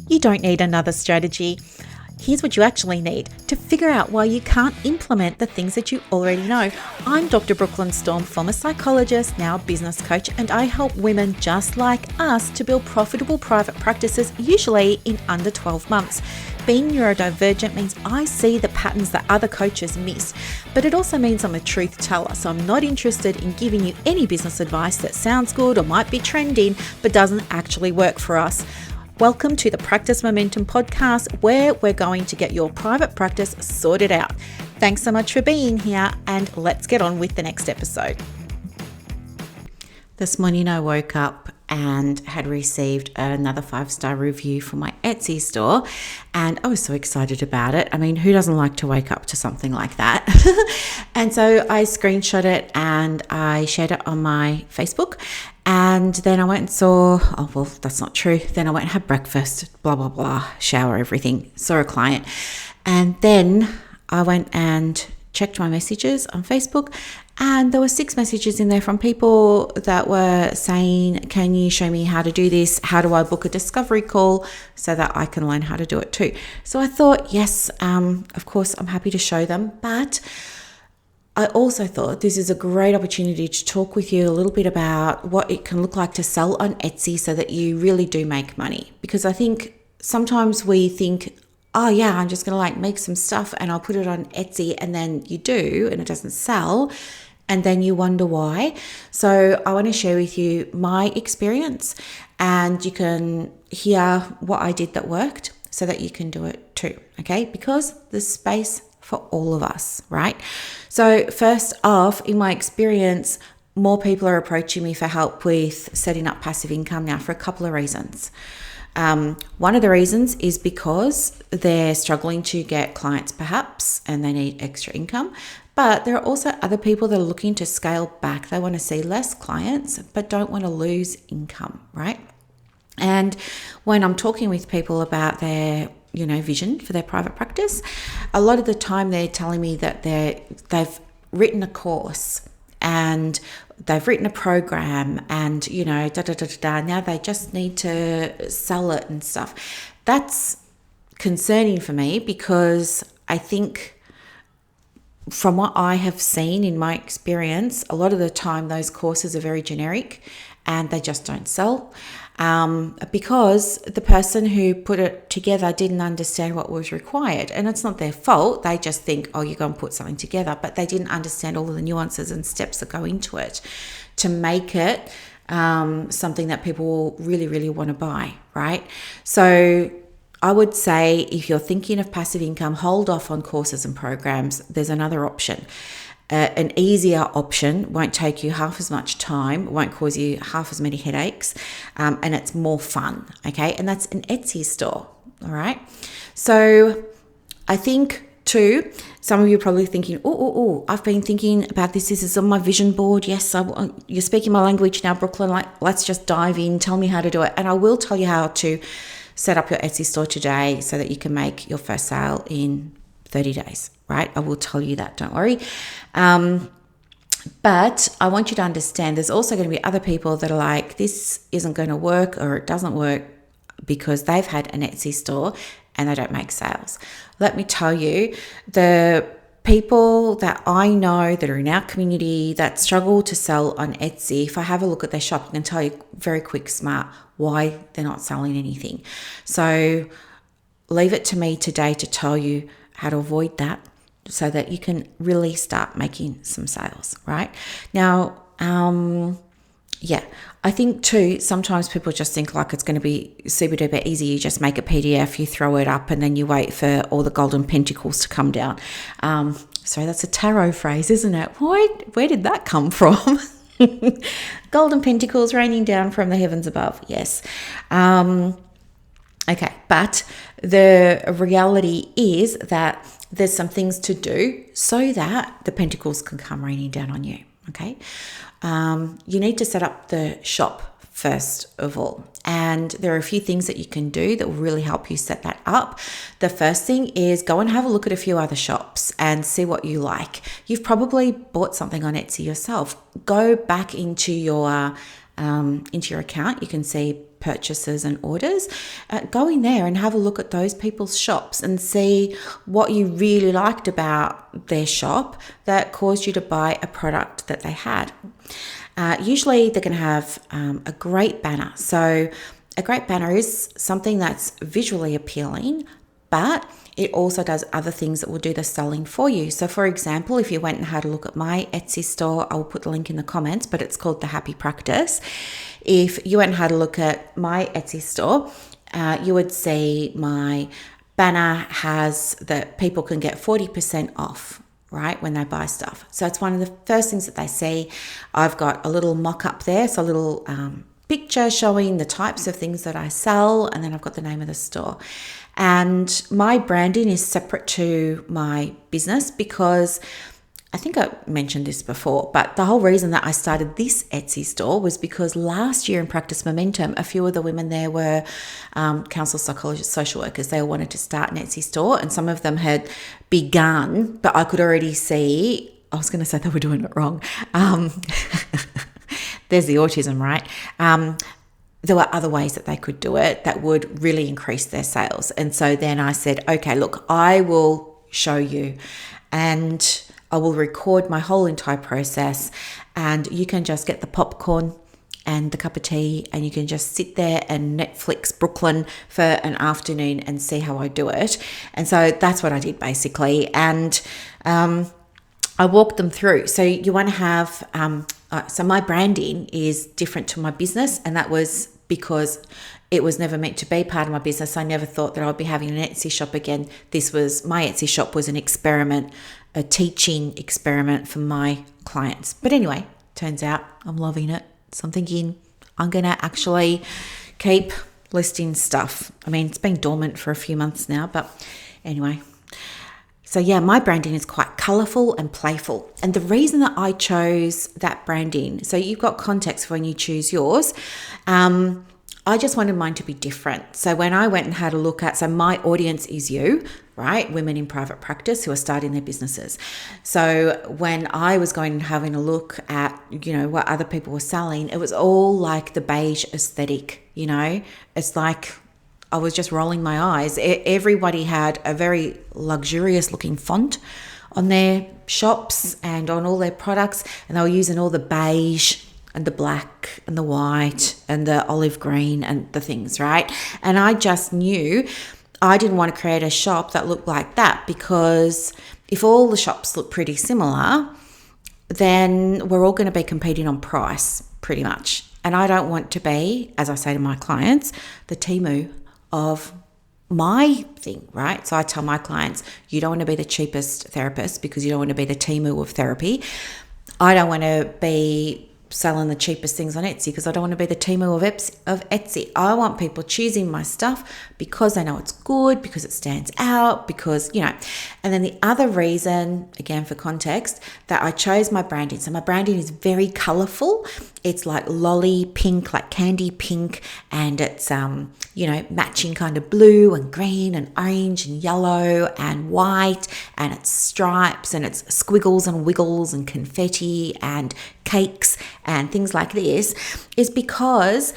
You don't need another strategy. Here's what you actually need to figure out why you can't implement the things that you already know. I'm Dr. Brooklyn Storme, former psychologist, now business coach, and I help women just like us to build profitable private practices, usually in under 12 months. Being neurodivergent means I see the patterns that other coaches miss, but it also means I'm a truth teller, so I'm not interested in giving you any business advice that sounds good or might be trending, but doesn't actually work for us. Welcome to the Practice Momentum podcast, where we're going to get your private practice sorted out. Thanks so much for being here, and let's get on with the next episode. This morning I woke up and had received another 5-star review for my Etsy store, and I was so excited about it. I mean, who doesn't like to wake up to something like that? And so I screenshot it and I shared it on my Facebook, and then I went and saw, oh, well, that's not true. Then I went and had breakfast, blah, blah, blah, shower, everything, saw a client. And then I went and checked my messages on Facebook, and there were 6 messages in there from people that were saying, can you show me how to do this? How do I book a discovery call so that I can learn how to do it too? So I thought, yes, of course, I'm happy to show them. But I also thought this is a great opportunity to talk with you a little bit about what it can look like to sell on Etsy so that you really do make money. Because I think sometimes we think, oh yeah, I'm just going to make some stuff and I'll put it on Etsy, and then you do and it doesn't sell, and then you wonder why. So I want to share with you my experience, and you can hear what I did that worked so that you can do it too, okay? Because there's space for all of us, right? So first off, in my experience, more people are approaching me for help with setting up passive income now for a couple of reasons. One of the reasons is because they're struggling to get clients perhaps, and they need extra income. But there are also other people that are looking to scale back. They want to see less clients, but don't want to lose income, right? And when I'm talking with people about their vision for their private practice, a lot of the time they're telling me that they've written a course and they've written a program and, now they just need to sell it and stuff. That's concerning for me, because I think from what I have seen in my experience, a lot of the time those courses are very generic and they just don't sell. Because the person who put it together didn't understand what was required. And it's not their fault. They just think, oh, you're going to put something together. But they didn't understand all of the nuances and steps that go into it to make it something that people will really, really want to buy, right? So I would say if you're thinking of passive income, hold off on courses and programs. There's another option. An easier option, won't take you half as much time, won't cause you half as many headaches, and it's more fun, okay? And that's an Etsy store, all right? So I think too, some of you are probably thinking, I've been thinking about this. This is on my vision board. Yes, you're speaking my language now, Brooklyn. Let's just dive in. Tell me how to do it. And I will tell you how to set up your Etsy store today so that you can make your first sale in 30 days, right? I will tell you that, don't worry. But I want you to understand there's also going to be other people that are like, this isn't going to work, or it doesn't work because they've had an Etsy store and they don't make sales. Let me tell you, the people that I know that are in our community that struggle to sell on Etsy, if I have a look at their shop, I can tell you very quick, smart, why they're not selling anything. So leave it to me today to tell you how to avoid that so that you can really start making some sales, right? Now, I think too, sometimes people just think like it's going to be super duper easy. You just make a PDF, you throw it up, and then you wait for all the golden pentacles to come down. Sorry, that's a tarot phrase, isn't it? Where did that come from? Golden pentacles raining down from the heavens above. Yes. Okay, but the reality is that there's some things to do so that the pentacles can come raining down on you, okay? You need to set up the shop first of all, and there are a few things that you can do that will really help you set that up. The first thing is go and have a look at a few other shops and see what you like. You've probably bought something on Etsy yourself. Go back into your account. You can see purchases and orders, go in there and have a look at those people's shops and see what you really liked about their shop that caused you to buy a product that they had. Usually they're going to have a great banner. So a great banner is something that's visually appealing, but it also does other things that will do the selling for you. So for example, if you went and had a look at my Etsy store, I will put the link in the comments, but it's called The Happy Practice. If you went and had a look at my Etsy store, you would see my banner has that people can get 40% off, right, when they buy stuff. So it's one of the first things that they see. I've got a little mock-up there, so a little picture showing the types of things that I sell, and then I've got the name of the store. And my branding is separate to my business because I think I mentioned this before, but the whole reason that I started this Etsy store was because last year in Practice Momentum, a few of the women there were counsellors, psychologists, social workers. They all wanted to start an Etsy store, and some of them had begun, but I could already see, I was going to say they were doing it wrong. There's the autism, right? There were other ways that they could do it that would really increase their sales. And so then I said, okay, look, I will show you and I will record my whole entire process, and you can just get the popcorn and the cup of tea and you can just sit there and Netflix Brooklyn for an afternoon and see how I do it. And so that's what I did basically. And I walked them through. So you want to have, so my branding is different to my business, and that was because it was never meant to be part of my business. I never thought that I'd be having an Etsy shop again. My Etsy shop was an experiment, a teaching experiment for my clients. But anyway, turns out I'm loving it. So I'm thinking I'm going to actually keep listing stuff. I mean, it's been dormant for a few months now, but anyway. So yeah, my branding is quite colourful and playful. And the reason that I chose that branding, so you've got context when you choose yours, I just wanted mine to be different. So when I went and had a look at, so my audience is you, right? Women in private practice who are starting their businesses. So when I was going and having a look at, what other people were selling, it was all like the beige aesthetic, It's like I was just rolling my eyes. Everybody had a very luxurious looking font on their shops and on all their products, and they were using all the beige and the black and the white and the olive green and the things, right? And I just knew I didn't want to create a shop that looked like that, because if all the shops look pretty similar, then we're all going to be competing on price pretty much. And I don't want to be, as I say to my clients, the Temu of my thing, right? So I tell my clients, you don't want to be the cheapest therapist because you don't want to be the Temu of therapy. I don't want to be selling the cheapest things on Etsy because I don't want to be the Temu of Etsy. I want people choosing my stuff because they know it's good, because it stands out, because, And then the other reason, again for context, that I chose my branding. So my branding is very colourful. It's like lolly pink, like candy pink, and it's, matching kind of blue and green and orange and yellow and white, and it's stripes and it's squiggles and wiggles and confetti and cakes and things like this, is because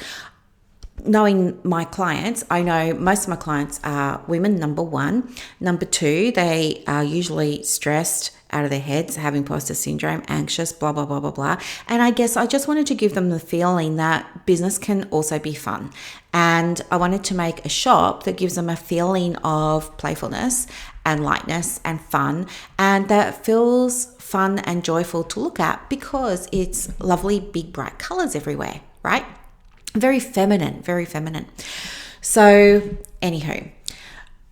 knowing my clients, I know most of my clients are women, number one. Number two, they are usually stressed out of their heads, have imposter syndrome, anxious, blah, blah, blah, blah, blah. And I guess I just wanted to give them the feeling that business can also be fun. And I wanted to make a shop that gives them a feeling of playfulness and lightness and fun, and that feels fun and joyful to look at because it's lovely, big, bright colors everywhere, right? Very feminine, very feminine. So anywho,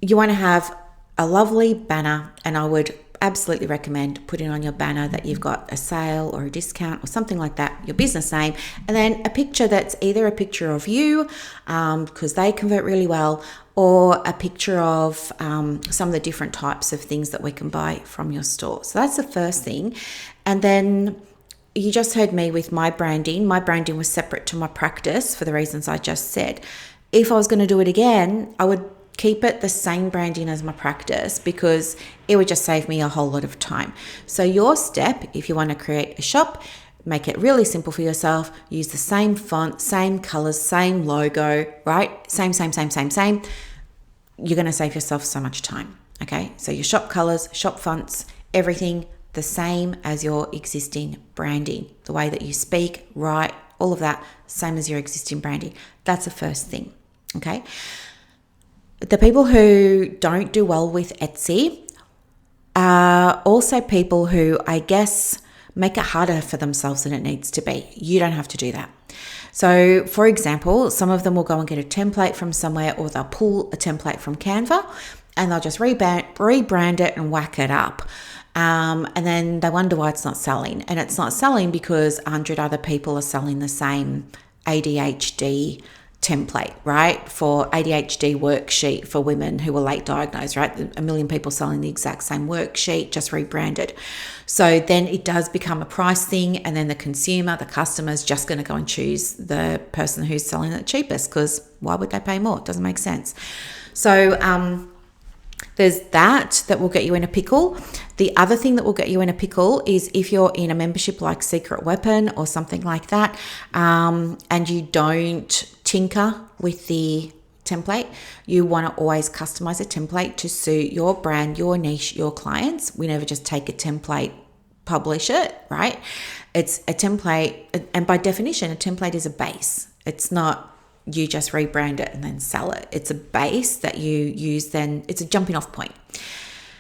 you want to have a lovely banner, and I would absolutely recommend putting on your banner that you've got a sale or a discount or something like that, your business name, and then a picture that's either a picture of you, because they convert really well, or a picture of some of the different types of things that we can buy from your store. So that's the first thing. And then you just heard me with my branding. My branding was separate to my practice for the reasons I just said. If I was going to do it again, I would keep it the same branding as my practice because it would just save me a whole lot of time. So your step, if you want to create a shop, Make it really simple for yourself. Use the same font, same colors, same logo, right? Same. You're going to save yourself so much time. Okay, so your shop colors, shop fonts, everything the same as your existing branding. The way that you speak, write, all of that, same as your existing branding. That's the first thing. Okay. The people who don't do well with Etsy are also people who, I guess, make it harder for themselves than it needs to be. You don't have to do that. So, for example, some of them will go and get a template from somewhere, or they'll pull a template from Canva and they'll just rebrand it and whack it up. And then they wonder why it's not selling. And it's not selling because 100 other people are selling the same ADHD template, right? For ADHD worksheet for women who were late diagnosed, right? A million people selling the exact same worksheet, just rebranded. So then it does become a price thing, and then the consumer, the customer is just going to go and choose the person who's selling it cheapest, because why would they pay more? It doesn't make sense. So there's that will get you in a pickle. The other thing that will get you in a pickle is if you're in a membership like Secret Weapon or something like that, and you don't tinker with the template. You want to always customize a template to suit your brand, your niche, your clients. We never just take a template, publish it, right? It's a template, and by definition, a template is a base. It's not you just rebrand it and then sell it. It's a base that you use, then it's a jumping off point.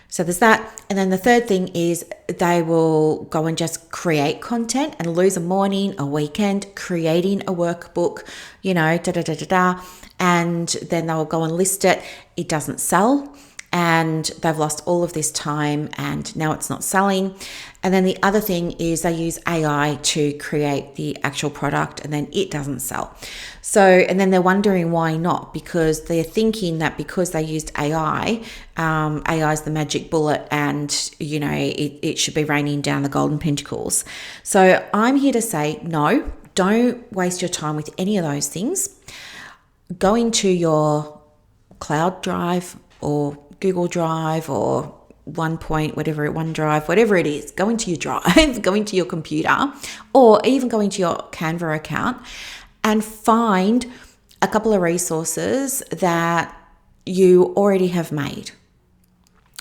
So there's that. And then the third thing is they will go and just create content and lose a morning, a weekend, creating a workbook, and then they'll go and list it. It doesn't sell, and they've lost all of this time, and now it's not selling. And then the other thing is they use AI to create the actual product, and then it doesn't sell. So, and then they're wondering why not, because they're thinking that because they used AI, AI is the magic bullet, and it should be raining down the golden pentacles. So I'm here to say, no, don't waste your time with any of those things. Go into your cloud drive or Google Drive or OneDrive, whatever it is, go into your drive, go into your computer, or even go into your Canva account and find a couple of resources that you already have made.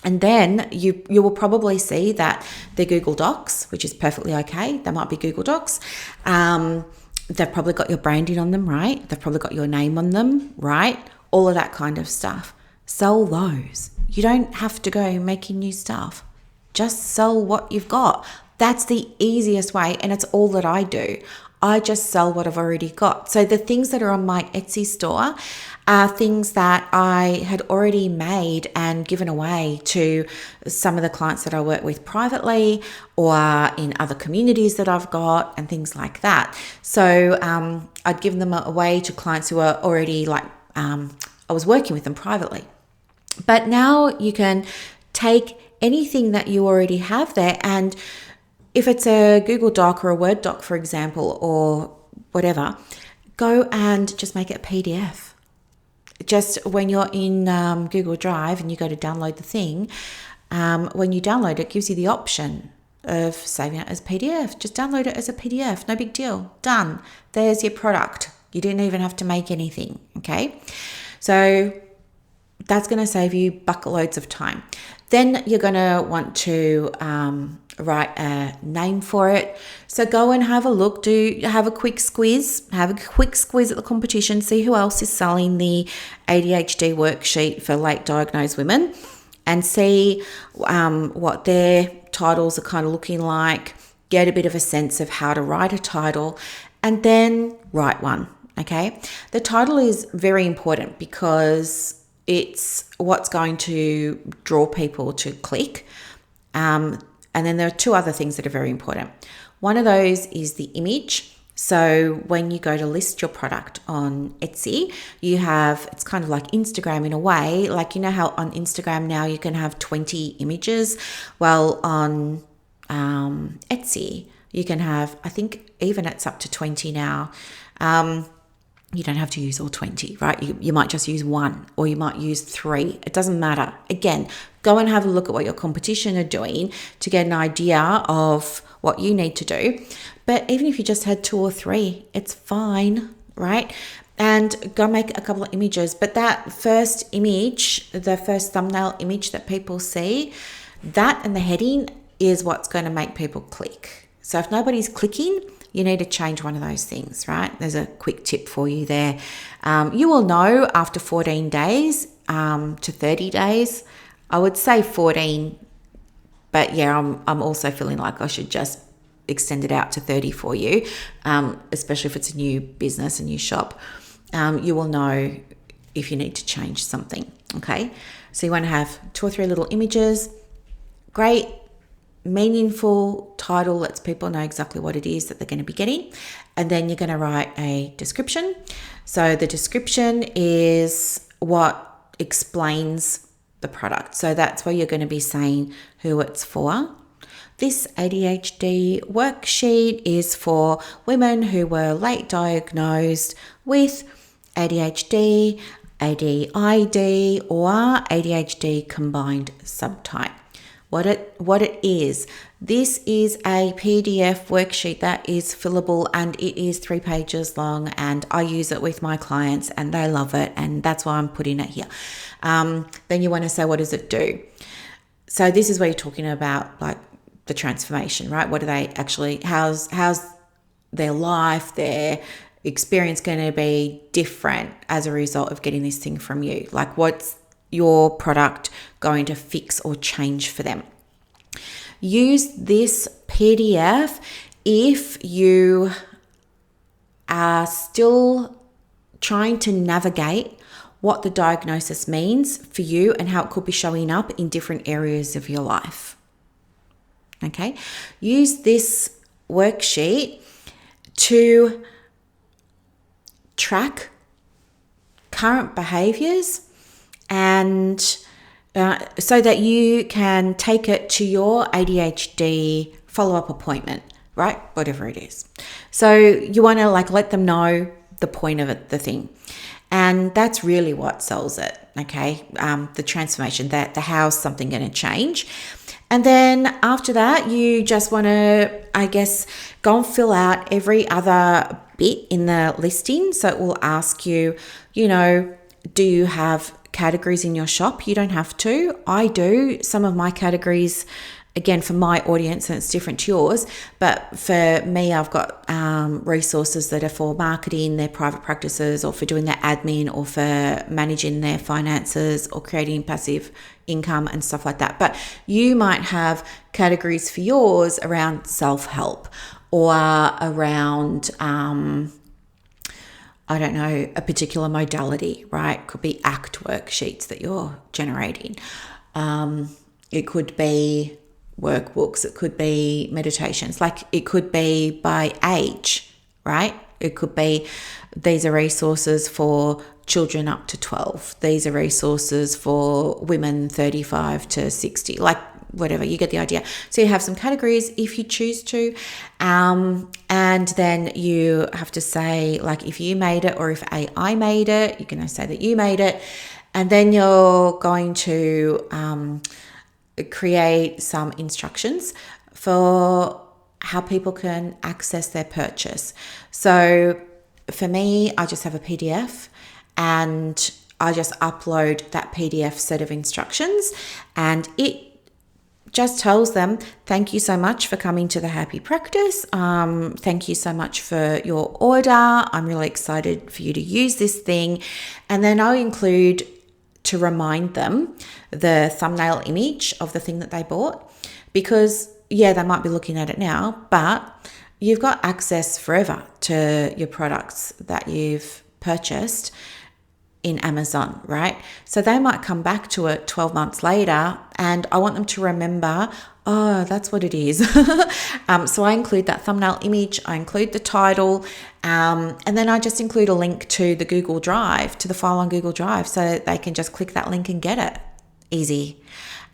And then you will probably see that they're Google Docs, which is perfectly okay. They might be Google Docs. They've probably got your branding on them, right? They've probably got your name on them, right? All of that kind of stuff. Sell those. You don't have to go making new stuff. Just sell what you've got. That's the easiest way, and it's all that I do. I just sell what I've already got. So the things that are on my Etsy store are things that I had already made and given away to some of the clients that I work with privately or in other communities that I've got and things like that. So I'd given them away to clients who are already I was working with them privately. But now you can take anything that you already have there, and if it's a Google Doc or a Word doc, for example, or whatever, go and just make it a PDF. Just when you're in Google Drive and you go to download the thing, when you download it, it gives you the option of saving it as PDF. Just download it as a PDF. No big deal. Done. There's your product. You didn't even have to make anything. Okay. So that's going to save you bucketloads of time. Then you're going to want to write a name for it. So go and have a look, have a quick squiz at the competition, see who else is selling the ADHD worksheet for late diagnosed women, and see what their titles are kind of looking like, get a bit of a sense of how to write a title, and then write one, okay? The title is very important because it's what's going to draw people to click. And then there are two other things that are very important. One of those is the image. So when you go to list your product on Etsy, it's kind of like Instagram in a way. Like, you know how on Instagram now you can have 20 images? Well, on Etsy, you can have, I think even it's up to 20 now. You don't have to use all 20, right? You might just use one, or you might use 3. It doesn't matter. Again, go and have a look at what your competition are doing to get an idea of what you need to do. But even if you just had 2 or 3, it's fine, right? And go make a couple of images. But that first image, the first thumbnail image that people see, that and the heading is what's going to make people click. So if nobody's clicking, you need to change one of those things, right? There's a quick tip for you there. You will know after 14 days to 30 days. I would say 14, but yeah, I'm also feeling like I should just extend it out to 30 for you, especially if it's a new business, a new shop. You will know if you need to change something, okay? So you want to have 2 or 3 little images, great, meaningful title lets people know exactly what it is that they're going to be getting. And then you're going to write a description. So the description is what explains the product. So that's where you're going to be saying who it's for. This ADHD worksheet is for women who were late diagnosed with ADHD, ADID, or ADHD combined subtype. What it is, this is a PDF worksheet that is fillable, and it is 3 pages long, and I use it with my clients and they love it, and that's why I'm putting it here. Then you want to say, what does it do? So this is where you're talking about like the transformation, right? What do they actually, how's their life, their experience going to be different as a result of getting this thing from you? Like, what's your product going to fix or change for them? Use this PDF if you are still trying to navigate what the diagnosis means for you and how it could be showing up in different areas of your life. Okay, use this worksheet to track current behaviors and so that you can take it to your ADHD follow-up appointment, right? Whatever it is. So you want to like let them know the point of it, the thing. And that's really what sells it, okay? The transformation, that the how's something going to change. And then after that, you just want to, I guess, go and fill out every other bit in the listing. So it will ask you, do you have categories in your shop? You don't have to. I do. Some of my categories, again, for my audience, and it's different to yours, but for me, I've got resources that are for marketing, their private practices, or for doing their admin, or for managing their finances, or creating passive income and stuff like that. But you might have categories for yours around self-help or around I don't know, a particular modality, right? Could be ACT worksheets that you're generating. It could be workbooks. It could be meditations. Like it could be by age, right? It could be, these are resources for children up to 12. These are resources for women 35 to 60, like whatever, you get the idea. So you have some categories if you choose to. And then you have to say, like, if you made it or if AI made it, you can say that you made it. And then you're going to create some instructions for how people can access their purchase. So for me, I just have a PDF and I just upload that PDF set of instructions, and it just tells them, thank you so much for coming to the Happy Practice. Thank you so much for your order. I'm really excited for you to use this thing. And then I'll include, to remind them, the thumbnail image of the thing that they bought, because yeah, they might be looking at it now, but you've got access forever to your products that you've purchased in Amazon, right? So they might come back to it 12 months later, and I want them to remember, oh, that's what it is. So I include that thumbnail image, I include the title, and then I just include a link to the Google Drive, to the file on Google Drive, so that they can just click that link and get it. Easy.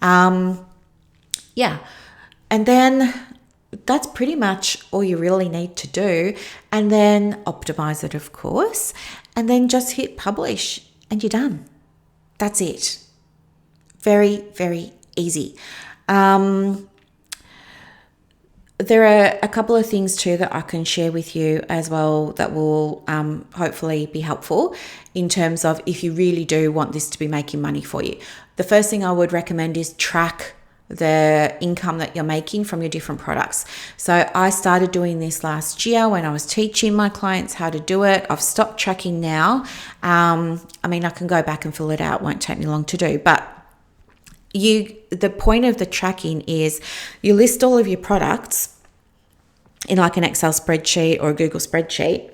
Yeah. And then that's pretty much all you really need to do. And then optimize it, of course, and then just hit publish and you're done. That's it. Very, very easy. There are a couple of things too that I can share with you as well that will hopefully be helpful in terms of if you really do want this to be making money for you. The first thing I would recommend is track the income that you're making from your different products. So I started doing this last year when I was teaching my clients how to do it. I've stopped tracking now. I can go back and fill it out. It won't take me long to do, but the point of the tracking is you list all of your products in like an Excel spreadsheet or a Google spreadsheet,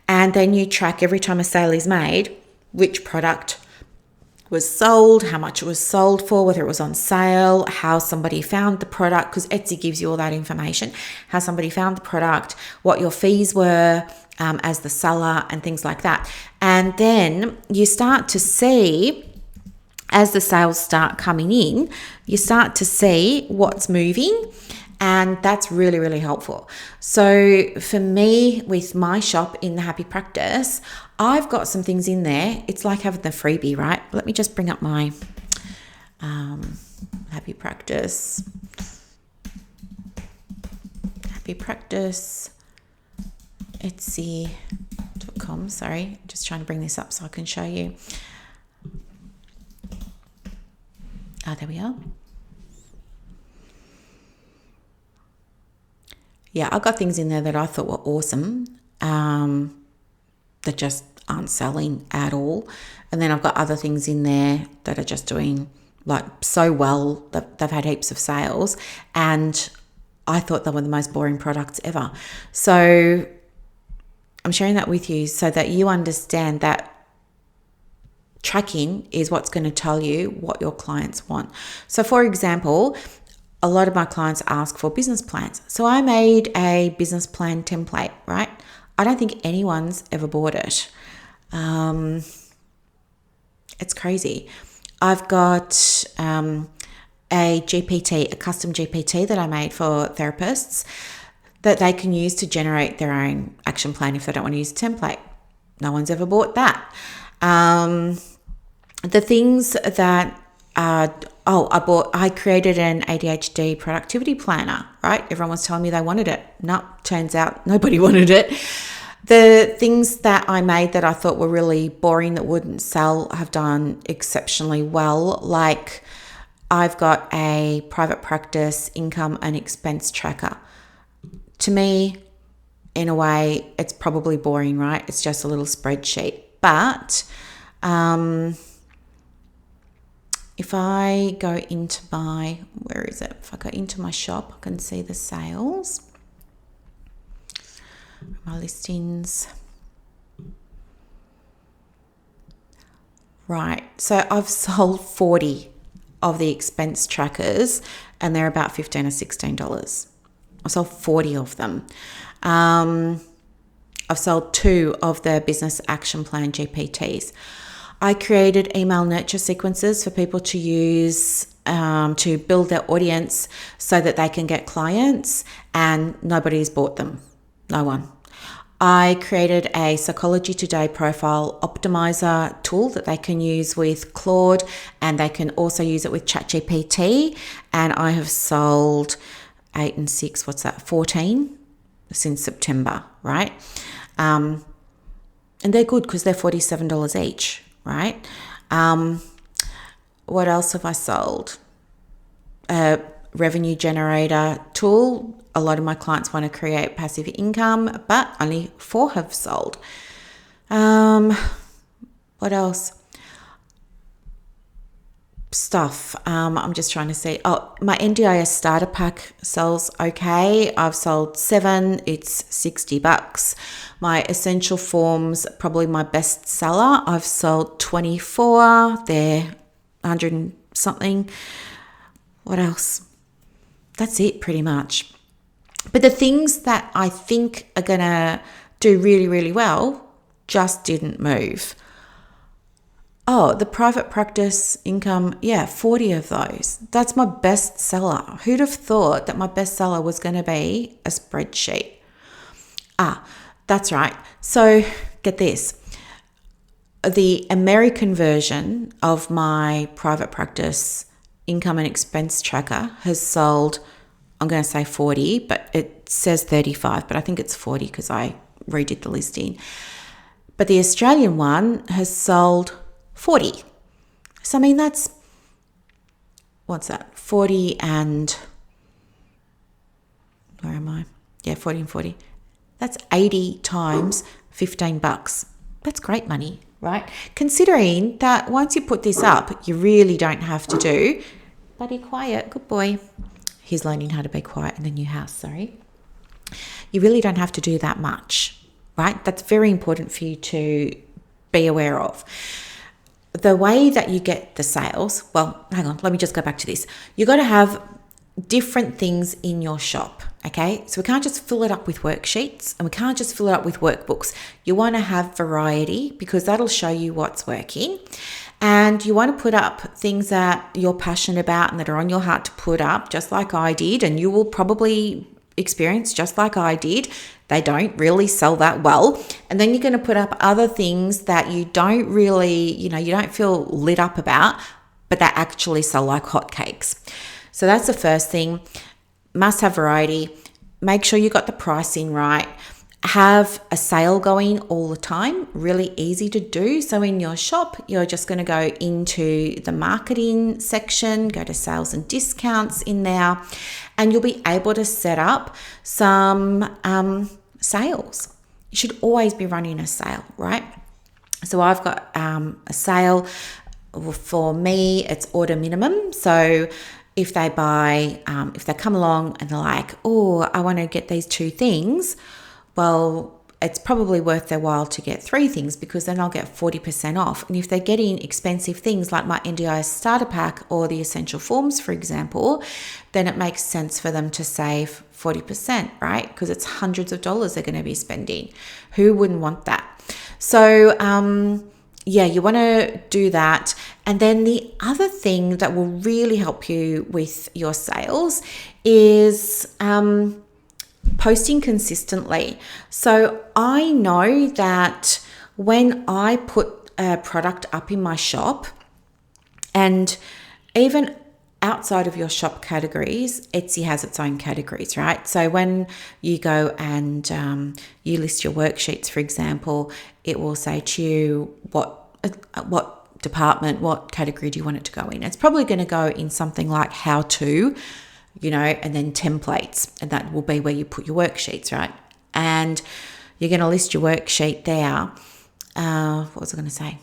and then you track every time a sale is made, which product was sold, how much it was sold for, whether it was on sale, how somebody found the product, because Etsy gives you all that information, how somebody found the product, what your fees were as the seller and things like that. And then you start to see, as the sales start coming in, you start to see what's moving, and that's really, really helpful. So for me, with my shop in the Happy Practice, I've got some things in there. It's like having the freebie, right? Let me just bring up my Happy Practice Etsy.com. Sorry, just trying to bring this up so I can show you. There we are. Yeah, I got things in there that I thought were awesome that just aren't selling at all. And then I've got other things in there that are just doing like so well that they've had heaps of sales. And I thought they were the most boring products ever. So I'm sharing that with you so that you understand that tracking is what's going to tell you what your clients want. So for example, a lot of my clients ask for business plans. So I made a business plan template, right? I don't think anyone's ever bought it. It's crazy. I've got a GPT, a custom GPT that I made for therapists that they can use to generate their own action plan if they don't want to use a template. No one's ever bought that. The things that I created an ADHD productivity planner, right? Everyone was telling me they wanted it. No, turns out nobody wanted it. The things that I made that I thought were really boring that wouldn't sell have done exceptionally well. Like I've got a private practice income and expense tracker. To me, in a way, it's probably boring, right? It's just a little spreadsheet. But if I go into my, If I go into my shop, I can see the sales, my listings. Right, so I've sold 40 of the expense trackers and they're about $15 or $16. I sold 40 of them. I've sold 2 of the business action plan GPTs. I created email nurture sequences for people to use to build their audience so that they can get clients, and nobody's bought them. No one. I created a Psychology Today profile optimizer tool that they can use with Claude, and they can also use it with ChatGPT. And I have sold 8 and 6, 14 since September, right? And they're good because they're $47 each. Right? What else have I sold? A revenue generator tool. A lot of my clients want to create passive income, but only 4 have sold. What else? Stuff. I'm just trying to see. Oh, my NDIS starter pack sells okay. I've sold 7. It's $60. My essential forms, probably my best seller. I've sold 24. They're 100 and something. What else? That's it pretty much. But the things that I think are going to do really, really well just didn't move. Oh, the private practice income, 40 of those. That's my best seller. Who'd have thought that my best seller was going to be a spreadsheet? That's right. So get this. The American version of my private practice income and expense tracker has sold I'm going to say 40, but it says 35, but I think it's 40 because I redid the listing. But the Australian one has sold 40. So, I mean, that's, what's that? 40 and, where am I? Yeah, 40 and 40. That's 80 times $15. That's great money, right? Considering that once you put this up, you really don't have to do, buddy, quiet, good boy. He's learning how to be quiet in the new house, sorry. You really don't have to do that much, right? That's very important for you to be aware of. The way that you get the sales, well, hang on, let me just go back to this. You got to have different things in your shop, okay? So we can't just fill it up with worksheets and we can't just fill it up with workbooks. You want to have variety because that'll show you what's working. And you want to put up things that you're passionate about and that are on your heart to put up, just like I did. And you will probably experience just like I did. They don't really sell that well. And then you're going to put up other things that you don't really, you don't feel lit up about, but that actually sell like hotcakes. So that's the first thing. Must have variety. Make sure you got the pricing right. Have a sale going all the time, really easy to do. So in your shop, you're just going to go into the marketing section, go to sales and discounts in there, and you'll be able to set up some sales. You should always be running a sale, right? So I've got a sale. For me, it's order minimum. So if they buy, if they come along and they're like, oh, I want to get these 2 things, well, it's probably worth their while to get 3 things because then I'll get 40% off. And if they're getting expensive things like my NDIS starter pack or the essential forms, for example, then it makes sense for them to save 40%, right? Because it's hundreds of dollars they're going to be spending. Who wouldn't want that? So, you want to do that. And then the other thing that will really help you with your sales is posting consistently. So I know that when I put a product up in my shop, and even outside of your shop categories, Etsy has its own categories, right? So when you go and you list your worksheets, for example, it will say to you what department, what category do you want it to go in. It's probably going to go in something like how to, and then templates, and that will be where you put your worksheets, right? And you're going to list your worksheet there. What was I going to say?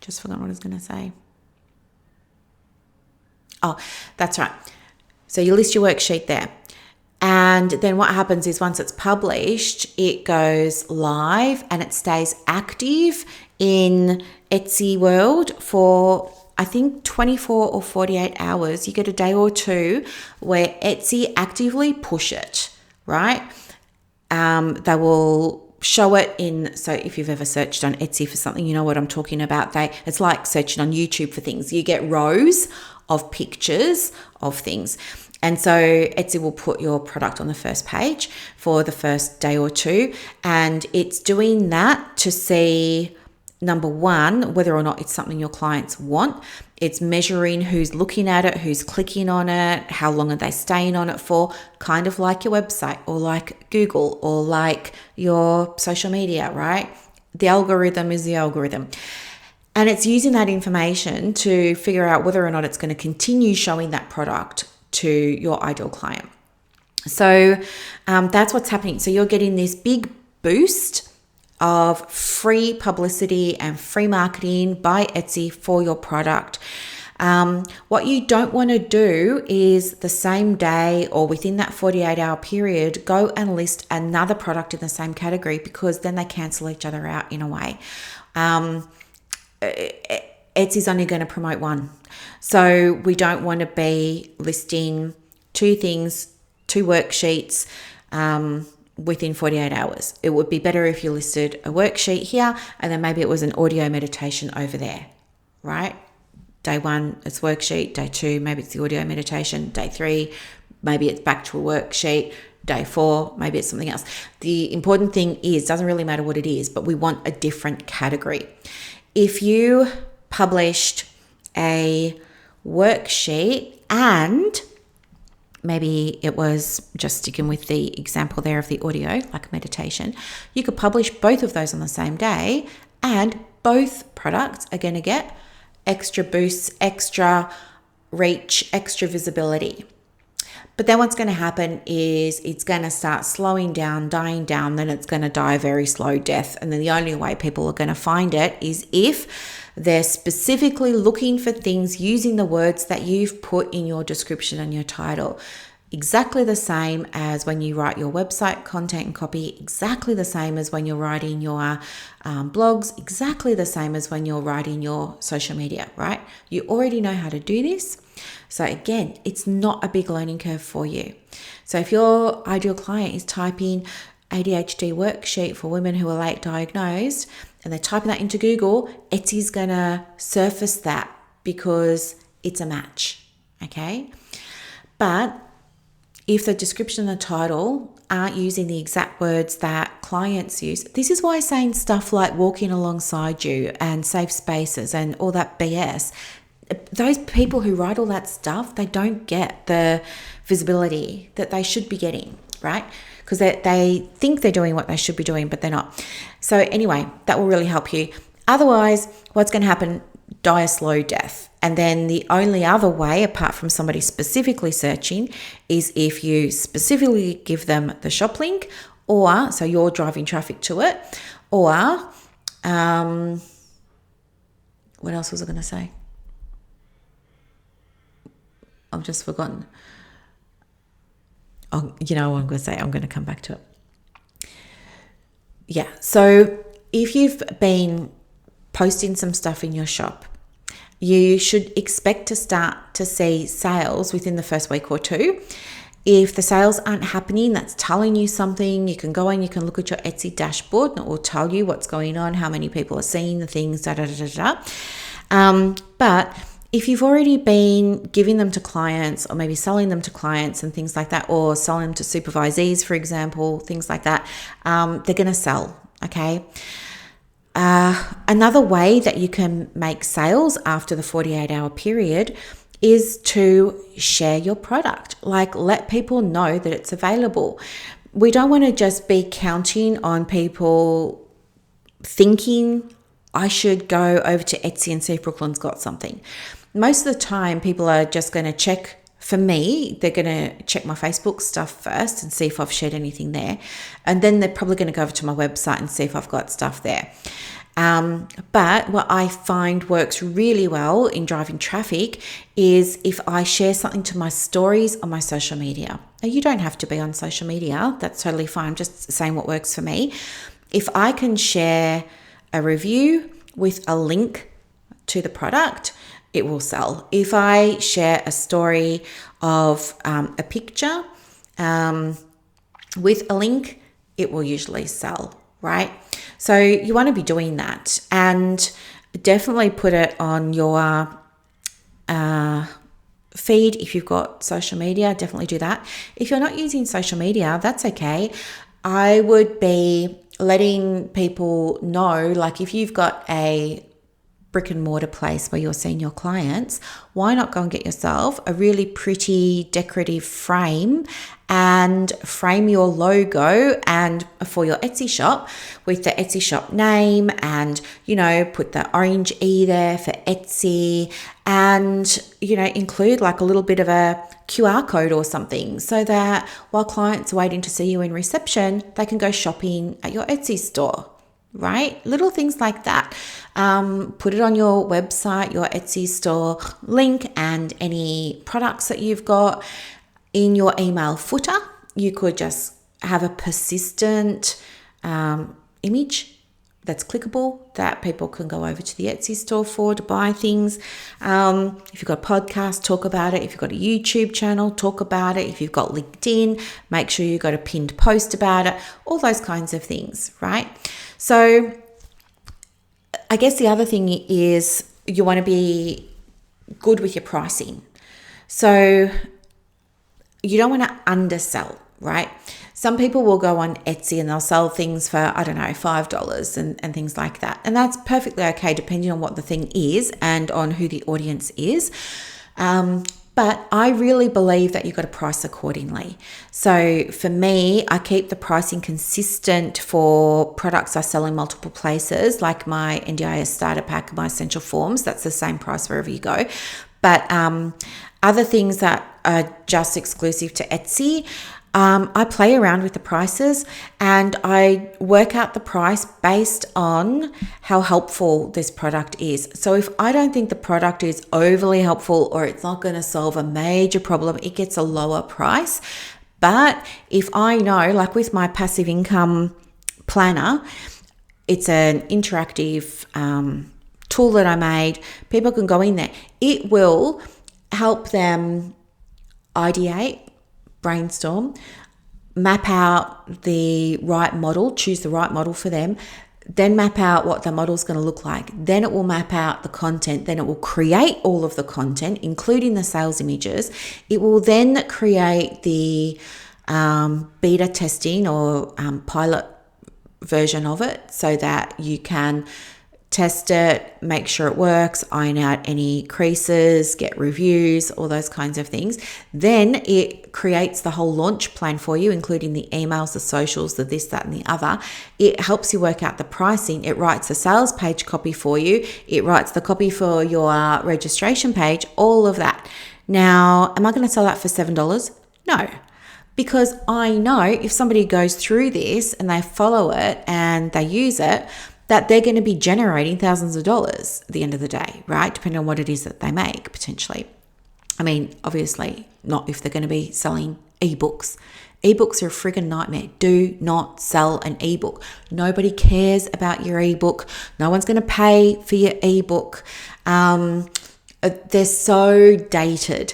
Just forgot what I was going to say. Oh, that's right. So you list your worksheet there. And then what happens is once it's published, it goes live and it stays active in Etsy world for, I think, 24 or 48 hours. You get a day or 2 where Etsy actively push it, right? They will show it in, so if you've ever searched on Etsy for something, you know what I'm talking about. It's like searching on YouTube for things. You get rows of pictures of things. And so Etsy will put your product on the first page for the first day or 2. And it's doing that to see, number 1, whether or not it's something your clients want. It's measuring who's looking at it, who's clicking on it, how long are they staying on it for, kind of like your website or like Google or like your social media, right? The algorithm is the algorithm. And it's using that information to figure out whether or not it's going to continue showing that product to your ideal client. So that's what's happening. So you're getting this big boost of free publicity and free marketing by Etsy for your product. What you don't want to do is the same day or within that 48-hour period, go and list another product in the same category, because then they cancel each other out in a way. Etsy's only going to promote one. So we don't want to be listing 2 things, 2 worksheets within 48 hours. It would be better if you listed a worksheet here and then maybe it was an audio meditation over there, right? Day 1, it's worksheet. Day 2, maybe it's the audio meditation. Day 3, maybe it's back to a worksheet. Day 4, maybe it's something else. The important thing is, doesn't really matter what it is, but we want a different category. If you published a worksheet and maybe it was just sticking with the example there of the audio, like meditation, you could publish both of those on the same day, and both products are going to get extra boosts, extra reach, extra visibility. But then what's going to happen is it's going to start slowing down, dying down, then it's going to die a very slow death. And then the only way people are going to find it is if they're specifically looking for things using the words that you've put in your description and your title. Exactly the same as when you write your website content and copy, exactly the same as when you're writing your blogs, exactly the same as when you're writing your social media, right? You already know how to do this. So again, it's not a big learning curve for you. So if your ideal client is typing ADHD worksheet for women who are late diagnosed and they're typing that into Google, Etsy's going to surface that because it's a match, okay? But if the description and the title aren't using the exact words that clients use, this is why saying stuff like walking alongside you and safe spaces and all that BS, those people who write all that stuff, they don't get the visibility that they should be getting, right? Because they think they're doing what they should be doing, but they're not. So anyway, that will really help you. Otherwise, what's going to happen? Die a slow death. And then the only other way, apart from somebody specifically searching, is if you specifically give them the shop link, or so you're driving traffic to it, or what else was I going to say? I've just forgotten. Oh, you know what I'm going to say? I'm going to come back to it. Yeah. So if you've been posting some stuff in your shop, you should expect to start to see sales within the first week or two. If the sales aren't happening, that's telling you something. You can go and you can look at your Etsy dashboard and it will tell you what's going on, how many people are seeing the things, But if you've already been giving them to clients or maybe selling them to clients and things like that, or selling them to supervisees, for example, things like that, they're going to sell, okay? Another way that you can make sales after the 48-hour period is to share your product. Like, let people know that it's available. We don't want to just be counting on people thinking, I should go over to Etsy and see if Brooklyn's got something. Most of the time, people are just going to check. For me, they're going to check my Facebook stuff first and see if I've shared anything there. And then they're probably going to go over to my website and see if I've got stuff there. But what I find works really well in driving traffic is if I share something to my stories on my social media. Now, you don't have to be on social media. That's totally fine. I'm just saying what works for me. If I can share a review with a link to the product, it will sell. If I share a story of a picture with a link, it will usually sell, right? So you want to be doing that, and definitely put it on your feed. If you've got social media, definitely do that. If you're not using social media, that's okay. I would be letting people know, like if you've got a brick and mortar place where you're seeing your clients, why not go and get yourself a really pretty decorative frame and frame your logo and for your Etsy shop with the Etsy shop name, and put the orange E there for Etsy, and include like a little bit of a QR code or something, so that while clients are waiting to see you in reception, they can go shopping at your Etsy store. Right? Little things like that. Put it on your website, your Etsy store link, and any products that you've got in your email footer. You could just have a persistent image that's clickable that people can go over to the Etsy store for to buy things. If you've got a podcast, talk about it. If you've got a YouTube channel, talk about it. If you've got LinkedIn, make sure you've got a pinned post about it. All those kinds of things, right? So I guess the other thing is you want to be good with your pricing. So you don't want to undersell, right? Some people will go on Etsy and they'll sell things for, $5 and things like that. And that's perfectly okay depending on what the thing is and on who the audience is. But I really believe that you've got to price accordingly. So for me, I keep the pricing consistent for products I sell in multiple places, like my NDIS starter pack, my essential forms. That's the same price wherever you go. But other things that are just exclusive to Etsy, I play around with the prices and I work out the price based on how helpful this product is. So if I don't think the product is overly helpful or it's not going to solve a major problem, it gets a lower price. But if I know, like with my passive income planner, it's an interactive tool that I made. People can go in there. It will help them ideate, brainstorm, map out the right model, choose the right model for them, then map out what the model is going to look like. Then it will map out the content. Then it will create all of the content, including the sales images. It will then create the beta testing or pilot version of it so that you can test it, make sure it works, iron out any creases, get reviews, all those kinds of things. Then it creates the whole launch plan for you, including the emails, the socials, the this, that, and the other. It helps you work out the pricing. It writes a sales page copy for you. It writes the copy for your registration page, all of that. Now, am I going to sell that for $7? No. Because I know if somebody goes through this and they follow it and they use it, that they're going to be generating thousands of dollars at the end of the day, right? Depending on what it is that they make potentially. I mean, obviously not if they're going to be selling ebooks. Ebooks are a friggin' nightmare. Do not sell an ebook. Nobody cares about your ebook. No one's going to pay for your ebook. They're so dated.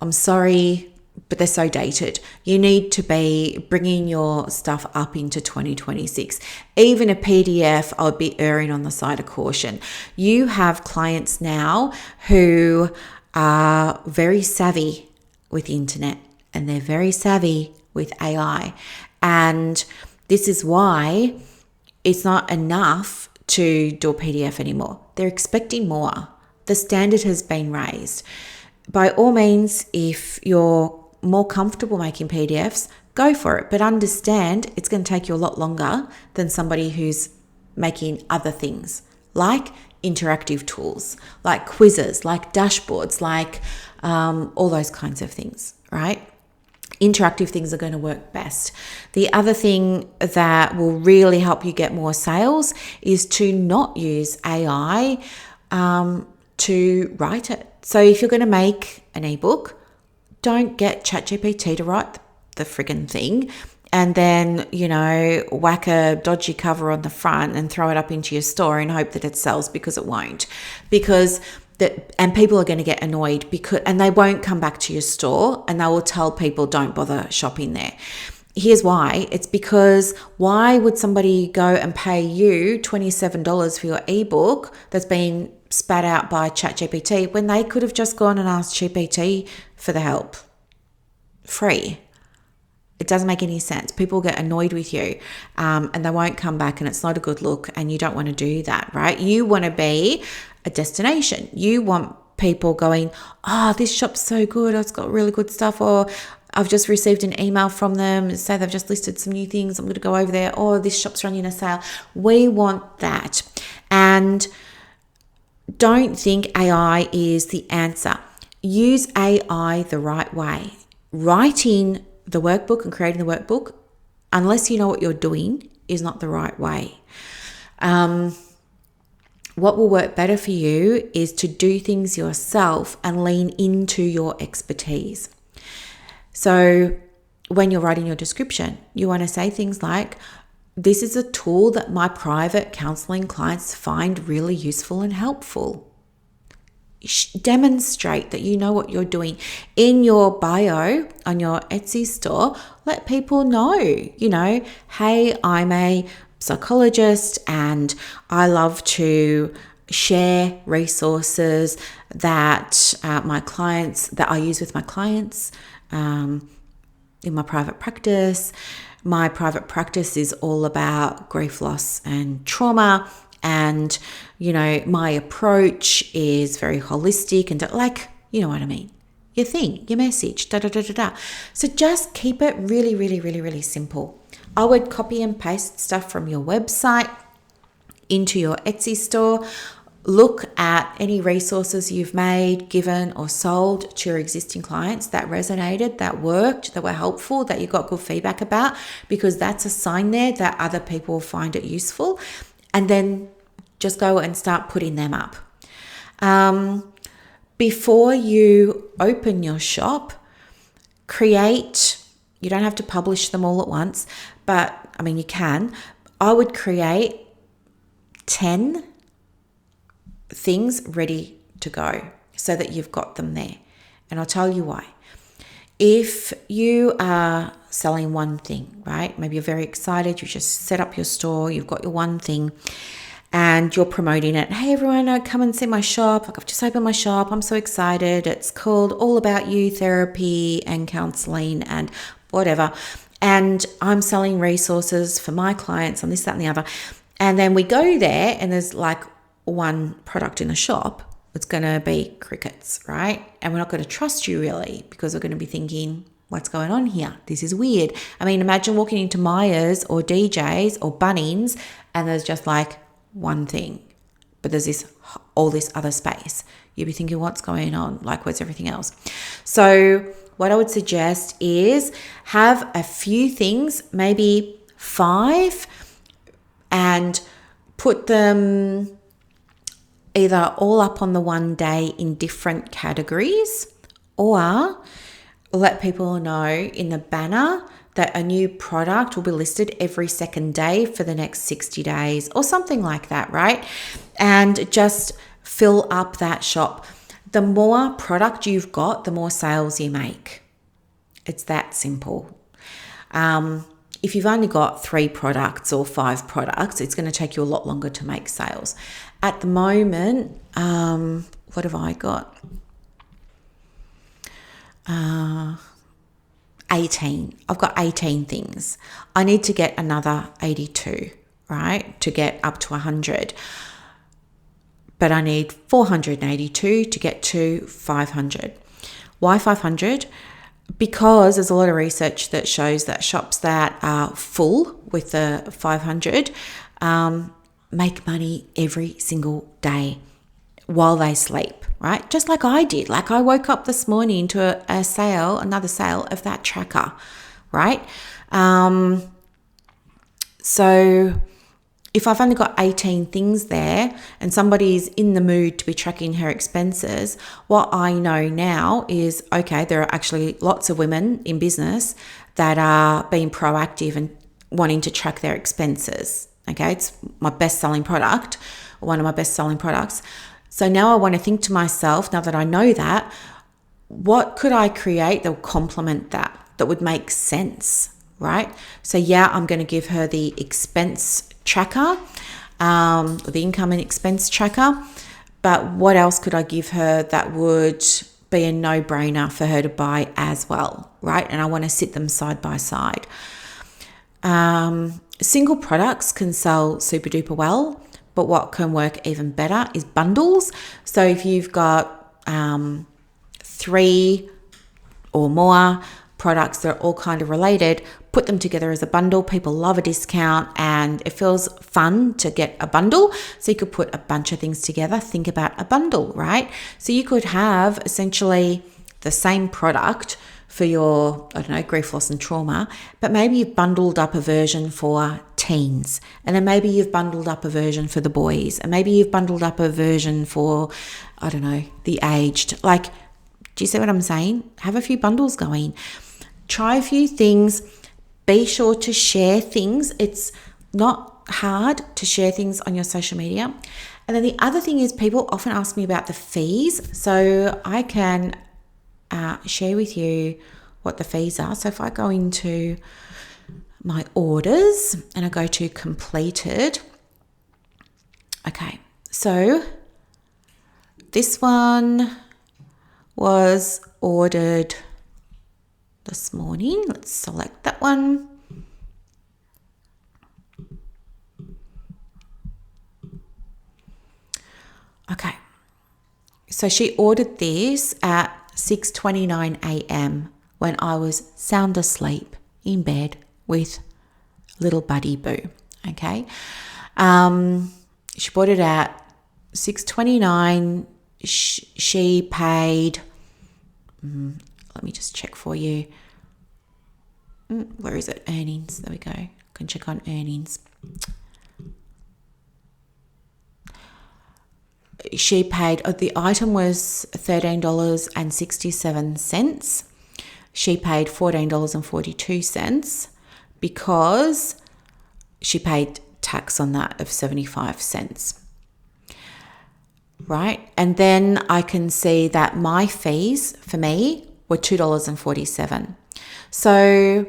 I'm sorry, but they're so dated. You need to be bringing your stuff up into 2026. Even a PDF, I would be erring on the side of caution. You have clients now who are very savvy with the internet and they're very savvy with AI. And this is why it's not enough to do a PDF anymore. They're expecting more. The standard has been raised. By all means, if you're more comfortable making PDFs, go for it. But understand it's going to take you a lot longer than somebody who's making other things like interactive tools, like quizzes, like dashboards, like all those kinds of things, right? Interactive things are going to work best. The other thing that will really help you get more sales is to not use AI to write it. So if you're going to make an ebook, don't get ChatGPT to write the friggin' thing and then, whack a dodgy cover on the front and throw it up into your store and hope that it sells, because it won't. And people are going to get annoyed and they won't come back to your store and they will tell people don't bother shopping there. Here's why. It's because why would somebody go and pay you $27 for your ebook that's been spat out by ChatGPT when they could have just gone and asked GPT for the help? Free. It doesn't make any sense. People get annoyed with you and they won't come back, and it's not a good look, and you don't want to do that, right? You want to be a destination. You want people going, oh, this shop's so good. It's got really good stuff. Or I've just received an email from them and say they've just listed some new things. I'm going to go over there. Oh, this shop's running a sale. We want that. And don't think AI is the answer. Use AI the right way. Writing the workbook and creating the workbook, unless you know what you're doing, is not the right way. What will work better for you is to do things yourself and lean into your expertise. So when you're writing your description, you want to say things like, this is a tool that my private counseling clients find really useful and helpful. Demonstrate that you know what you're doing. In your bio on your Etsy store, let people know, hey, I'm a psychologist and I love to share resources that I use with my clients in my private practice. My private practice is all about grief, loss, and trauma. And, my approach is very holistic and you know what I mean? your thing, your message, da da da da da. So just keep it really, really, really, really simple. I would copy and paste stuff from your website into your Etsy store. Look at any resources you've made, given, or sold to your existing clients that resonated, that worked, that were helpful, that you got good feedback about, because that's a sign there that other people will find it useful. And then just go and start putting them up. Before you open your shop, you don't have to publish them all at once, but I mean, you can. I would create 10 things ready to go so that you've got them there. And I'll tell you why. If you are selling one thing, right? Maybe you're very excited, you just set up your store, you've got your one thing and you're promoting it. Hey everyone, come and see my shop. Like, I've just opened my shop. I'm so excited. It's called All About You Therapy and Counseling and whatever. And I'm selling resources for my clients on this, that, and the other. And then we go there and there's like one product in the shop. It's going to be crickets, right? And we're not going to trust you really, because we're going to be thinking, what's going on here? This is weird. I mean, imagine walking into Myers or DJ's or Bunnings and there's just like one thing, but there's all this other space. You'd be thinking, what's going on? Like, where's everything else? So what I would suggest is have a few things, maybe 5, and put them either all up on the one day in different categories, or let people know in the banner that a new product will be listed every second day for the next 60 days or something like that, right? And just fill up that shop. The more product you've got, the more sales you make. It's that simple. If you've only got 3 products or 5 products, it's going to take you a lot longer to make sales. At the moment, what have I got? 18. I've got 18 things. I need to get another 82, right, to get up to 100. But I need 482 to get to 500. Why 500? Because there's a lot of research that shows that shops that are full with the 500 make money every single day while they sleep, right? Just like I did. Like, I woke up this morning to another sale of that tracker, right? So if I've only got 18 things there and somebody's in the mood to be tracking her expenses, what I know now is, okay, there are actually lots of women in business that are being proactive and wanting to track their expenses. Okay, it's my best-selling product, one of my best-selling products. So now I want to think to myself, now that I know that, what could I create that will complement that would make sense, right? So yeah, I'm going to give her the expense tracker, or the income and expense tracker. But what else could I give her that would be a no-brainer for her to buy as well, right? And I want to sit them side by side. Single products can sell super duper well, but what can work even better is bundles. So if you've got 3 or more products that are all kind of related, put them together as a bundle. People love a discount and it feels fun to get a bundle. So you could put a bunch of things together. Think about a bundle, right? So you could have essentially the same product for your, I don't know, grief, loss and trauma, but maybe you've bundled up a version for teens, and then maybe you've bundled up a version for the boys, and maybe you've bundled up a version for, I don't know, the aged. Like, do you see what I'm saying? Have a few bundles going. Try a few things. Be sure to share things. It's not hard to share things on your social media. And then the other thing is, people often ask me about the fees. So I can share with you what the fees are. So if I go into my orders and I go to completed, okay, so this one was ordered this morning. Let's select that one. Okay, so she ordered this at 6:29 a.m. when I was sound asleep in bed with little buddy Boo. Okay. She bought it at 6:29. She paid, let me just check for you. Where is it? Earnings. There we go. I can check on earnings. She paid, the item was $13.67. She paid $14.42 because she paid tax on that of 75 cents. Right? And then I can see that my fees for me were $2.47. So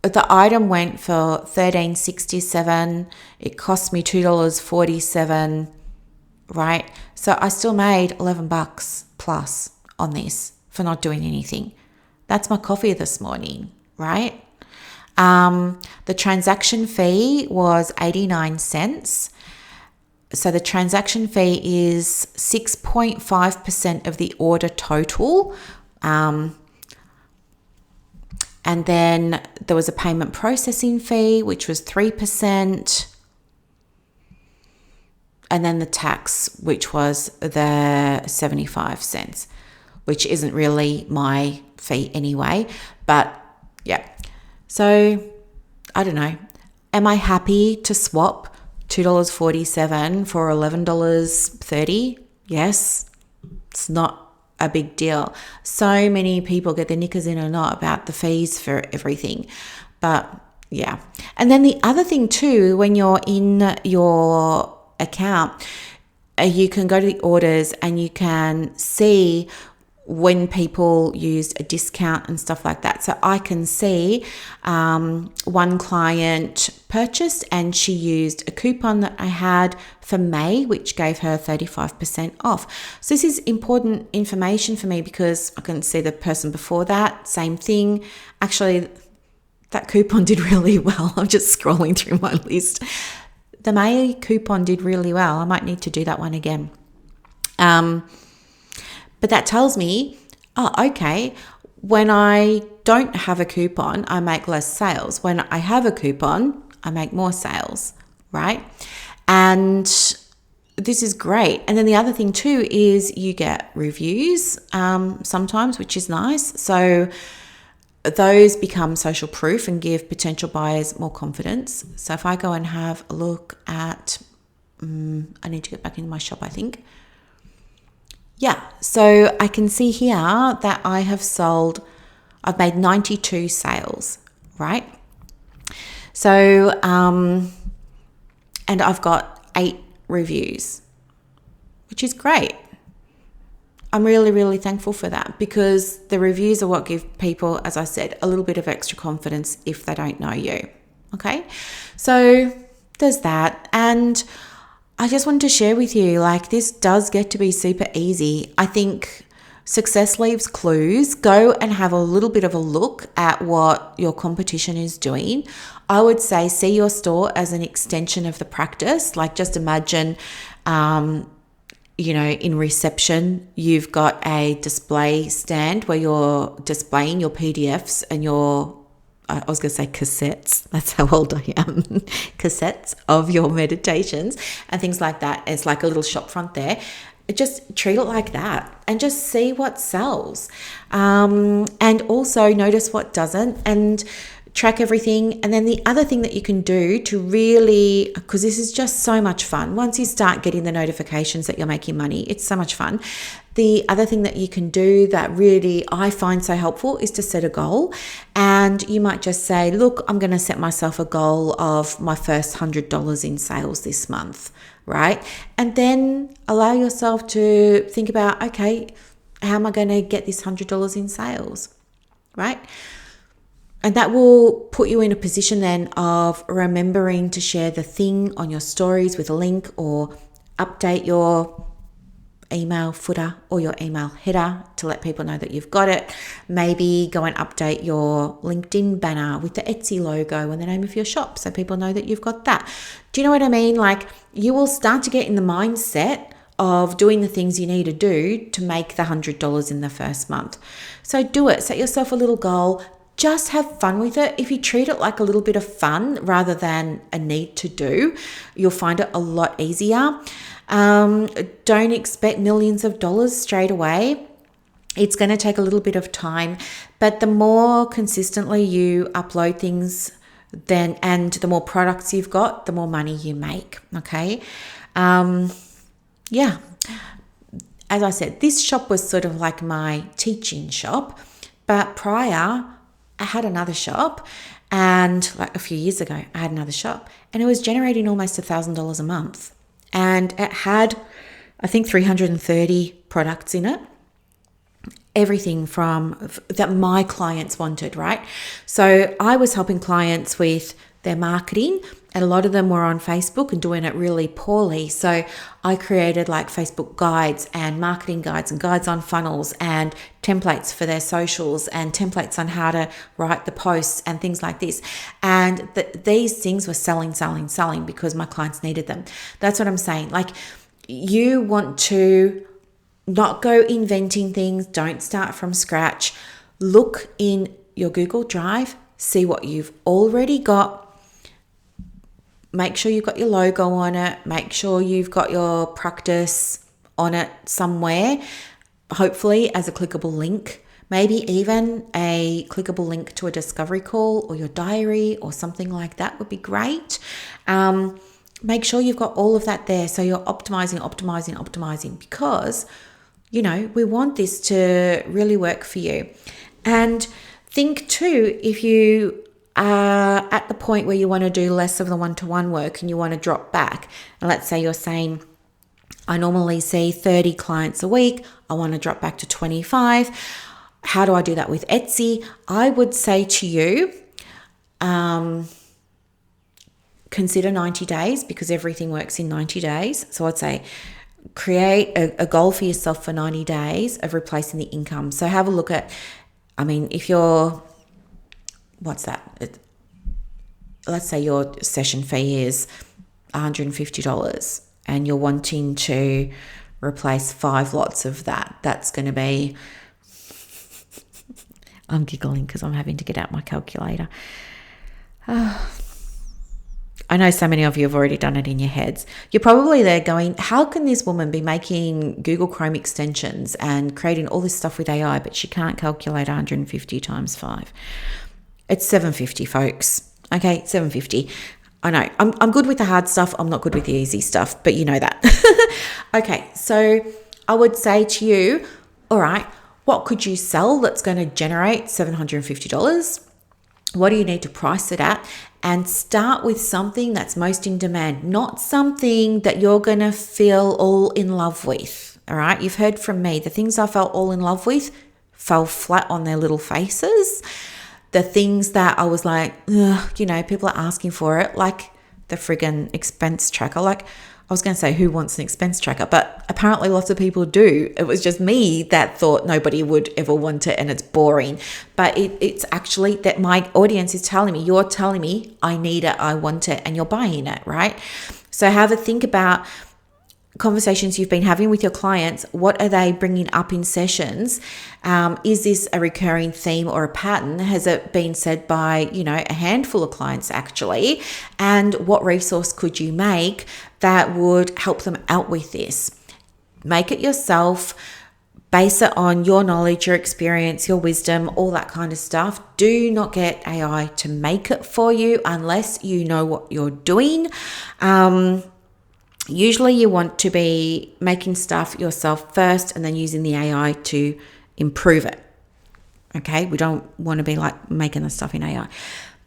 the item went for $13.67. It cost me $2.47. Right? So I still made $11 plus on this for not doing anything. That's my coffee this morning, right? The transaction fee was 89 cents. So the transaction fee is 6.5% of the order total. And then there was a payment processing fee, which was 3%. And then the tax, which was the 75 cents, which isn't really my fee anyway. But yeah. So I don't know. Am I happy to swap $2.47 for $11.30? Yes. It's not a big deal. So many people get their knickers in a knot about the fees for everything. But yeah. And then the other thing too, when you're in your account, you can go to the orders and you can see when people used a discount and stuff like that. So I can see one client purchased and she used a coupon that I had for May, which gave her 35% off. So this is important information for me because I can see the person before that, same thing. Actually, that coupon did really well. I'm just scrolling through my list. The May coupon did really well. I might need to do that one again. But that tells me, oh, okay, when I don't have a coupon, I make less sales. When I have a coupon, I make more sales, right? And this is great. And then the other thing too is you get reviews sometimes, which is nice. So those become social proof and give potential buyers more confidence. So if I go and have a look at, I need to get back into my shop, I think. Yeah, so I can see here that I've made 92 sales, right? So, and I've got 8 reviews, which is great. I'm really, really thankful for that because the reviews are what give people, as I said, a little bit of extra confidence if they don't know you. Okay, so there's that. And I just wanted to share with you, like, this does get to be super easy. I think success leaves clues. Go and have a little bit of a look at what your competition is doing. I would say see your store as an extension of the practice. Like, just imagine, in reception, you've got a display stand where you're displaying your PDFs and I was going to say cassettes. That's how old I am. Cassettes of your meditations and things like that. It's like a little shop front there. Just treat it like that and just see what sells. And also notice what doesn't and track everything. And then the other thing that you can do to really, because this is just so much fun. Once you start getting the notifications that you're making money, it's so much fun. The other thing that you can do that really I find so helpful is to set a goal. And you might just say, look, I'm going to set myself a goal of my first $100 in sales this month, right? And then allow yourself to think about, okay, how am I going to get this $100 in sales, right? And that will put you in a position then of remembering to share the thing on your stories with a link or update your email footer or your email header to let people know that you've got it. Maybe go and update your LinkedIn banner with the Etsy logo and the name of your shop so people know that you've got that. Do you know what I mean? Like, you will start to get in the mindset of doing the things you need to do to make the $100 in the first month. So do it. Set yourself a little goal. Just have fun with it. If you treat it like a little bit of fun rather than a need to do, you'll find it a lot easier. Don't expect millions of dollars straight away. It's going to take a little bit of time, but the more consistently you upload things and the more products you've got, the more money you make. Okay. Yeah. As I said, this shop was sort of like my teaching shop, but prior I had another shop, and like a few years ago I had another shop, and it was generating almost $1,000 a month, and it had, I think, 330 products in it. Everything from that my clients wanted, right? So I was helping clients with their marketing, and a lot of them were on Facebook and doing it really poorly. So I created like Facebook guides and marketing guides and guides on funnels and templates for their socials and templates on how to write the posts and things like this. And these things were selling because my clients needed them. That's what I'm saying. Like, you want to not go inventing things. Don't start from scratch. Look in your Google Drive, see what you've already got. Make sure you've got your logo on it. Make sure you've got your practice on it somewhere, hopefully as a clickable link. Maybe even a clickable link to a discovery call or your diary or something like that would be great. Make sure you've got all of that there, so you're optimizing because, you know, we want this to really work for you. And think too, if you are at the point where you want to do less of the one-to-one work and you want to drop back, and let's say you're saying, I normally see 30 clients a week, I want to drop back to 25. How do I do that with Etsy? I would say to you, consider 90 days, because everything works in 90 days. So I'd say create a goal for yourself for 90 days of replacing the income. So have a look at, I mean, if you're, what's that? Let's say your session fee is $150 and you're wanting to replace 5 lots of that. That's going to be, I'm giggling because I'm having to get out my calculator. I know so many of you have already done it in your heads. You're probably there going, how can this woman be making Google Chrome extensions and creating all this stuff with AI, but she can't calculate 150 times 5? It's 750, folks. Okay, 750. I know. I'm good with the hard stuff. I'm not good with the easy stuff, but you know that. Okay, so I would say to you, all right, what could you sell that's going to generate $750? What do you need to price it at? And start with something that's most in demand, not something that you're going to feel all in love with. All right. You've heard from me. The things I felt all in love with fell flat on their little faces. The things that I was like, you know, people are asking for it, like the friggin' expense tracker. Like, I was going to say, who wants an expense tracker? But apparently lots of people do. It was just me that thought nobody would ever want it and it's boring. But it's actually that my audience is telling me, you're telling me I need it, I want it, and you're buying it, right? So have a think about conversations you've been having with your clients. What are they bringing up in sessions? Is this a recurring theme or a pattern? Has it been said by, you know, a handful of clients actually? And what resource could you make that would help them out with this? Make it yourself. Base it on your knowledge, your experience, your wisdom, all that kind of stuff. Do not get AI to make it for you unless you know what you're doing. Usually you want to be making stuff yourself first and then using the AI to improve it. Okay, we don't want to be like making the stuff in AI.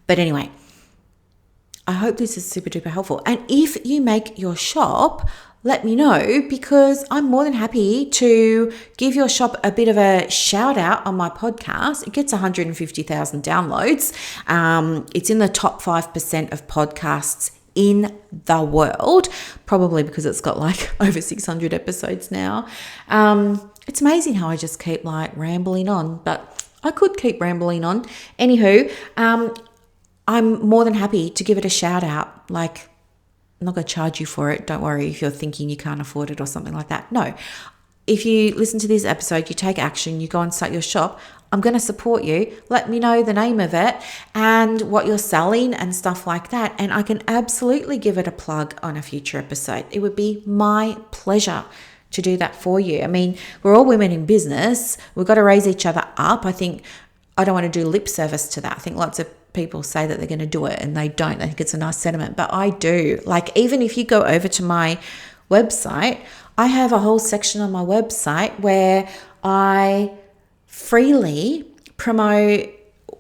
But anyway, I hope this is super duper helpful. And if you make your shop, let me know, because I'm more than happy to give your shop a bit of a shout out on my podcast. It gets 150,000 downloads. It's in the top 5% of podcasts in the world, probably because it's got like over 600 episodes now. It's amazing how I just keep like rambling on, but I could keep rambling on. Anywho, I'm more than happy to give it a shout out. Like, not going to charge you for it. Don't worry if you're thinking you can't afford it or something like that. No. If you listen to this episode, you take action, you go and start your shop, I'm going to support you. Let me know the name of it and what you're selling and stuff like that. And I can absolutely give it a plug on a future episode. It would be my pleasure to do that for you. I mean, we're all women in business. We've got to raise each other up. I don't want to do lip service to that. I think lots of people say that they're going to do it and they don't. They think it's a nice sentiment, but I do. Like, even if you go over to my website, I have a whole section on my website where I freely promote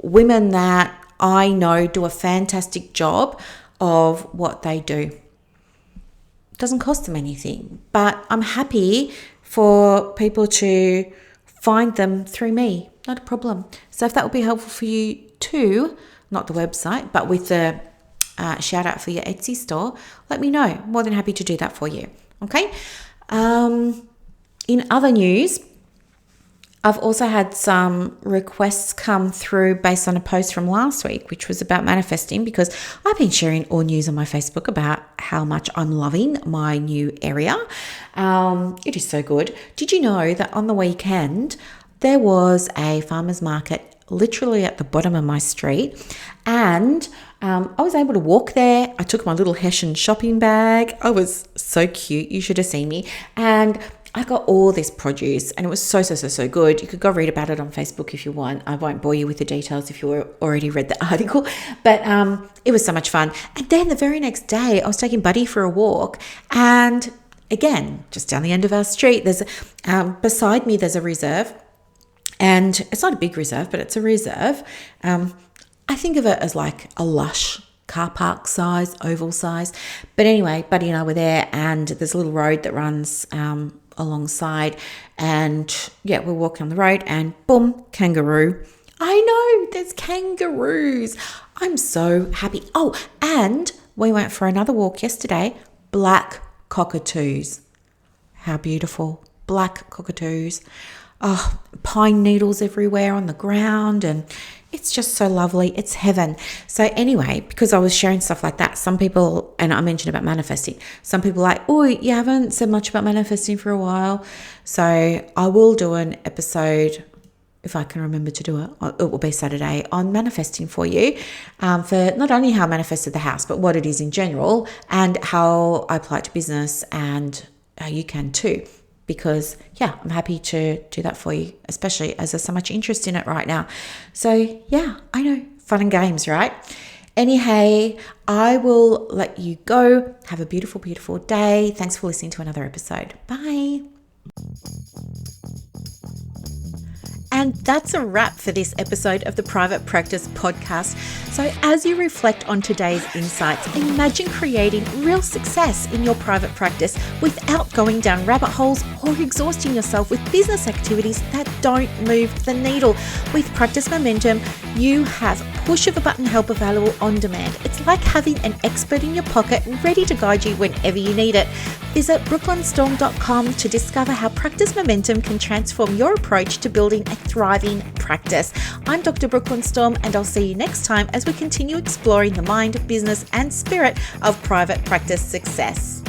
women that I know do a fantastic job of what they do. It doesn't cost them anything, but I'm happy for people to find them through me. Not a problem. So if that would be helpful for you too, not the website, but with the shout out for your Etsy store, let me know. More than happy to do that for you. Okay. In other news, I've also had some requests come through based on a post from last week, which was about manifesting, because I've been sharing all news on my Facebook about how much I'm loving my new area. It is so good. Did you know that on the weekend, there was a farmer's market literally at the bottom of my street, and I was able to walk there. I took my little Hessian shopping bag. I was so cute. You should have seen me. And I got all this produce and it was so good. You could go read about it on Facebook if you want. I won't bore you with the details if you already read the article, but it was so much fun. And then the very next day, I was taking Buddy for a walk, and again, just down the end of our street, there's beside me, there's a reserve. And it's not a big reserve, but it's a reserve. I think of it as like a lush car park size, oval size. But anyway, Buddy and I were there, and there's a little road that runs alongside. And yeah, we're walking on the road and boom, kangaroo. I know, there's kangaroos. I'm so happy. Oh, and we went for another walk yesterday. Black cockatoos. How beautiful. Black cockatoos. Oh, pine needles everywhere on the ground, and it's just so lovely. It's heaven. So anyway, because I was sharing stuff like that, some people, and I mentioned about manifesting, some people are like, oh, you haven't said much about manifesting for a while. So I will do an episode, if I can remember to do it. It will be Saturday, on manifesting for you, for not only how I manifested the house, but what it is in general and how I apply it to business, and how you can too. Because, yeah, I'm happy to do that for you, especially as there's so much interest in it right now. So, yeah, I know, fun and games, right? Anyhow, I will let you go. Have a beautiful, beautiful day. Thanks for listening to another episode. Bye. And that's a wrap for this episode of the Private Practice Podcast. So as you reflect on today's insights, imagine creating real success in your private practice without going down rabbit holes or exhausting yourself with business activities that don't move the needle. With Practice Momentum, you have push of a button help available on demand. It's like having an expert in your pocket ready to guide you whenever you need it. Visit brooklynstorm.com to discover how Practice Momentum can transform your approach to building a thriving practice. I'm Dr. Brooklyn Storm, and I'll see you next time as we continue exploring the mind, business, and spirit of private practice success.